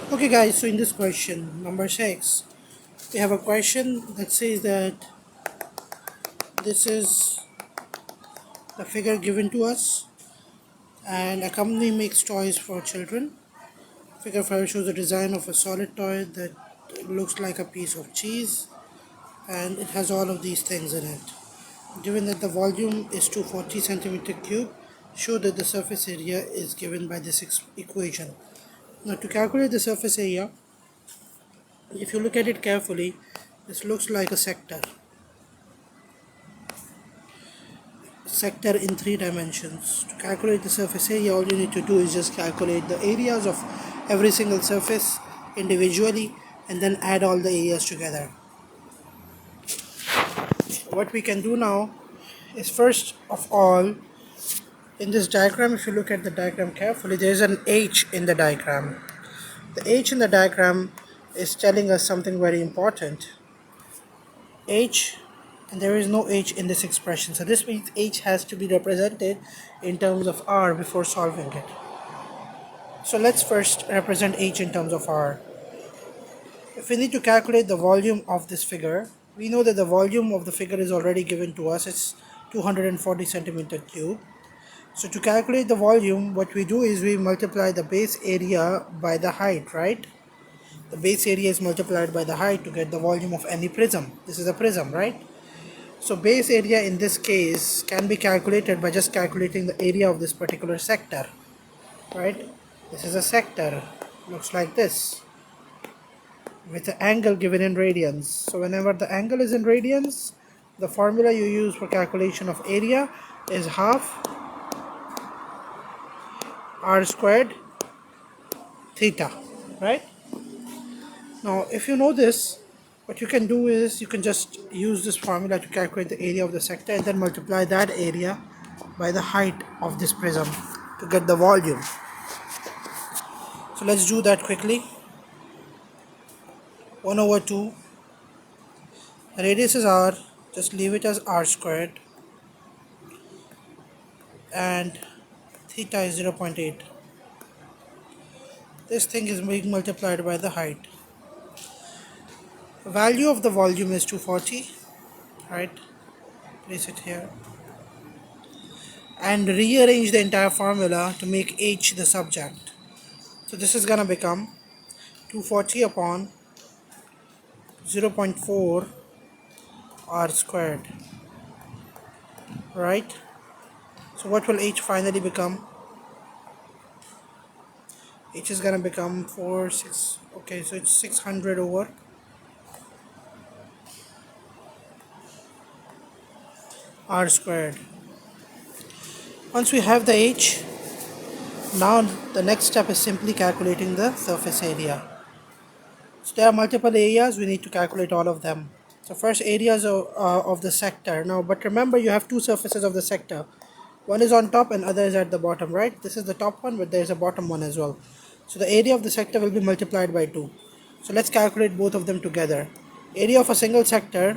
Okay guys, so in this question number 6, we have a question that says that this is the figure given to us and a company makes toys for children. Figure 5 shows a design of a solid toy that looks like a piece of cheese and it has all of these things in it. Given that the volume is 240 centimeter cube, show that the surface area is given by this equation. Now to calculate the surface area, if you look at it carefully, this looks like a sector in 3 dimensions. To calculate the surface area, all you need to do is just calculate the areas of every single surface individually and then add all the areas together. What we can do now is, first of all, in this diagram, if you look at the diagram carefully, there is an H in the diagram. The H in the diagram is telling us something very important. H, and there is no H in this expression, so this means H has to be represented in terms of R before solving it. So let's first represent H in terms of R. If we need to calculate the volume of this figure, we know that the volume of the figure is already given to us. It's 240 centimeter cube. So to calculate the volume, what we do is we multiply the base area by the height, right? The base area is multiplied by the height to get the volume of any prism. This is a prism, right? So base area in this case can be calculated by just calculating the area of this particular sector, right? This is a sector, looks like this, with the angle given in radians. So whenever the angle is in radians, the formula you use for calculation of area is half r squared theta, right? Now if you know this, what you can do is you can just use this formula to calculate the area of the sector and then multiply that area by the height of this prism to get the volume. So let's do that quickly. 1 over 2, radius is r, just leave it as r squared, and theta is 0.8. This thing is being multiplied by the height. The value of the volume is 240, right? Place it here and rearrange the entire formula to make h the subject. So this is gonna become 240 upon 0.4 r squared, right? So what will h finally become? H is gonna become 6. Okay, so it's 600 over r squared. Once we have the h, now the next step is simply calculating the surface area. So there are multiple areas, we need to calculate all of them. So first, areas of the sector. Now, but remember, you have two surfaces of the sector. One is on top and other is at the bottom, right? This is the top one, but there is a bottom one as well. So the area of the sector will be multiplied by 2. So let's calculate both of them together. Area of a single sector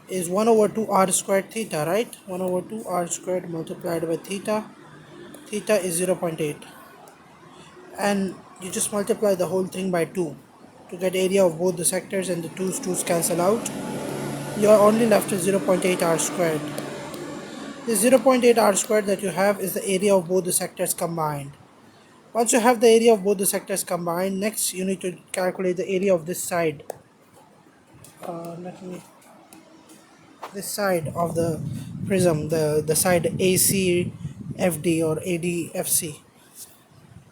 is 1 over 2 r squared theta, right? 1 over 2 r squared multiplied by theta. Theta is 0.8. And you just multiply the whole thing by 2 to get area of both the sectors, and the 2's cancel out. You are only left with 0.8 r squared. This 0.8 r squared that you have is the area of both the sectors combined. Once you have the area of both the sectors combined, next you need to calculate the area of this side. This side of the prism, the side ACFD or ADFC.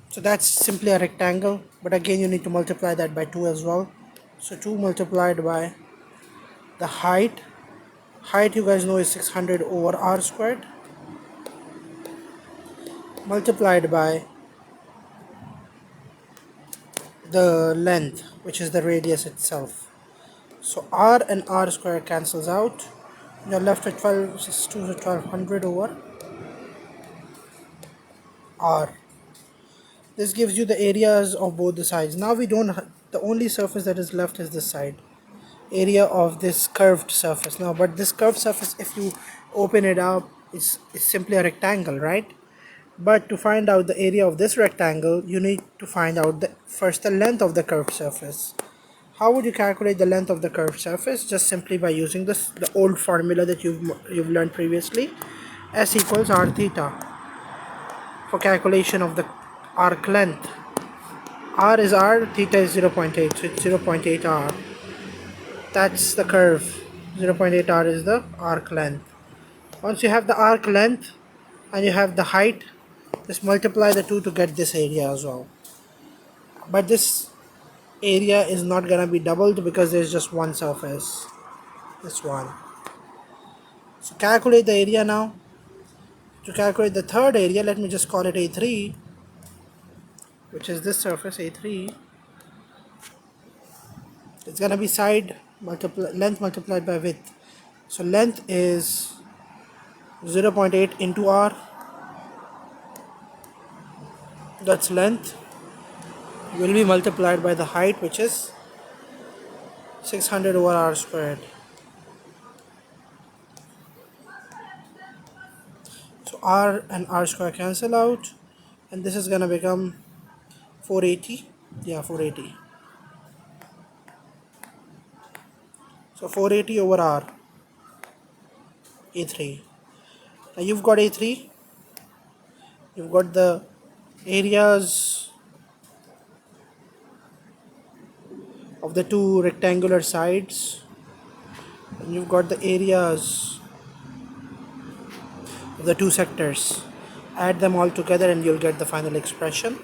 So that's simply a rectangle, but again you need to multiply that by 2 as well. So 2 multiplied by the height. Height, you guys know, is 600 over r squared multiplied by the length, which is the radius itself. So r and r squared cancels out. You're left with 1200 over r. This gives you the areas of both the sides. Now we don't the only surface that is left is this side, area of this curved surface. But this curved surface, if you open it up, it's simply a rectangle, right? But to find out the area of this rectangle, you need to find out first the length of the curved surface. How would you calculate the length of the curved surface? Just simply by using the old formula that you've learned previously. S equals r theta for calculation of the arc length. R is r, theta is 0.8, so it's 0.8 r. That's the curve. 0.8 r is the arc length. Once you have the arc length and you have the height, just multiply the two to get this area as well. But this area is not gonna be doubled because there's just one surface. This one. So calculate the area now. To calculate the third area, let me just call it A3, which is this surface A3. It's gonna be length multiplied by width. So length is 0.8 into r. That's length. Will be multiplied by the height, which is 600 over r squared. So r and r square cancel out, and this is gonna become 480. Yeah, 480. So 480 over r, A3. Now you've got A3. You've got the areas of the two rectangular sides, and you've got the areas of the two sectors. Add them all together and you'll get the final expression.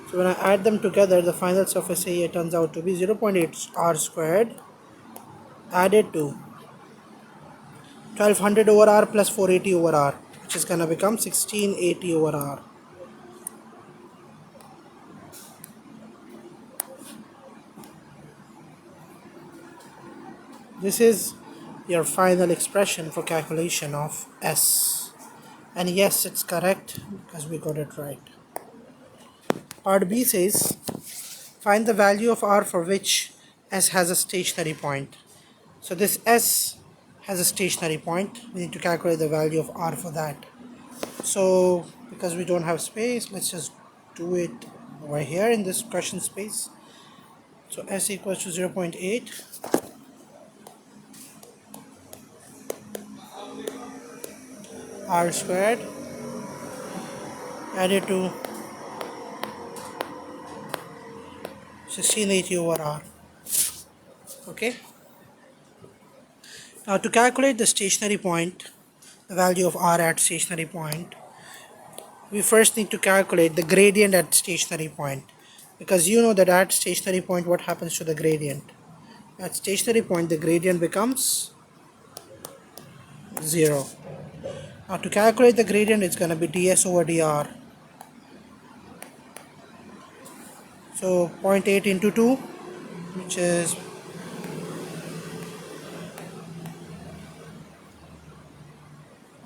So when I add them together, the final surface area turns out to be 0.8 r squared added to 1200 over r plus 480 over r, which is gonna become 1680 over r. This is your final expression for calculation of S. And yes, it's correct because we got it right. Part B says, find the value of r for which S has a stationary point. So this S has a stationary point. We need to calculate the value of r for that. So because we don't have space, let's just do it over here in this question space. So S equals to 0.8 r squared added to 1680 over r. Okay. Now to calculate the stationary point, the value of r at stationary point, we first need to calculate the gradient at stationary point, because you know that at stationary point what happens to the gradient. At stationary point the gradient becomes 0. Now to calculate the gradient, it's going to be ds over dr. So 0.8 into 2, which is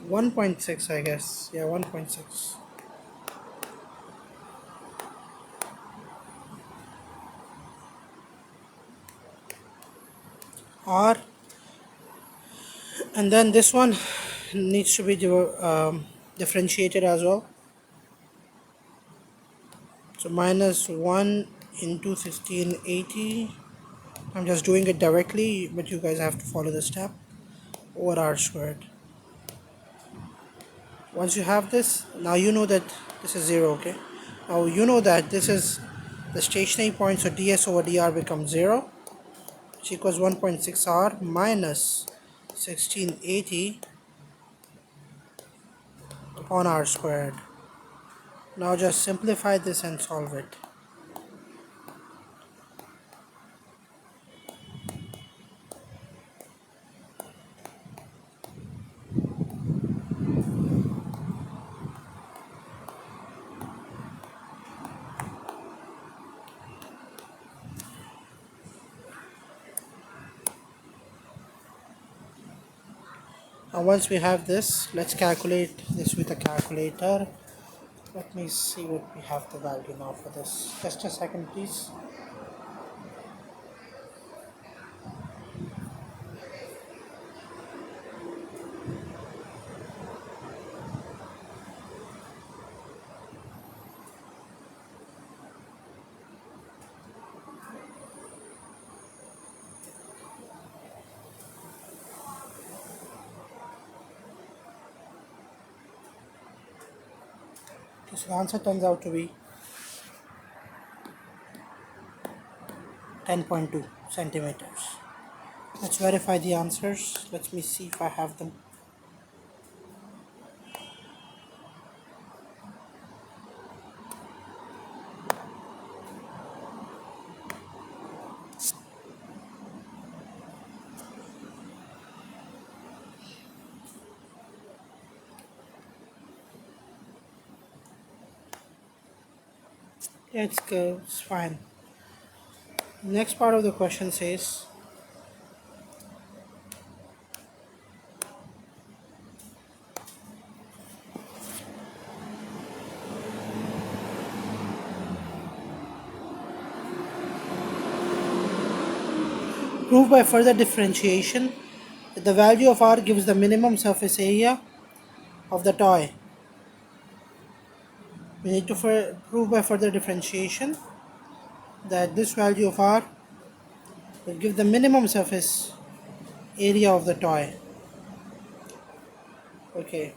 1.6, I guess. Yeah, 1.6. R, and then this one needs to be differentiated as well. So minus 1 into 1680. I'm just doing it directly, but you guys have to follow the step, over r squared. Once you have this, now you know that this is 0, okay? Now you know that this is the stationary point, so ds over dr becomes 0, which equals 1.6 r minus 1680 upon r squared. Now just simplify this and solve it. Now once we have this, let's calculate this with a calculator. Let me see what we have the value now for this. Just a second, please. So the answer turns out to be 10.2 centimeters. Let's verify the answers. Let me see if I have them. Yeah, it's good. It's fine. Next part of the question says, prove by further differentiation that the value of r gives the minimum surface area of the toy. We need to prove by further differentiation that this value of r will give the minimum surface area of the toy. Okay.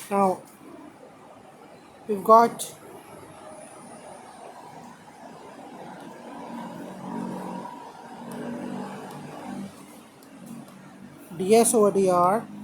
Now we've got ds over dr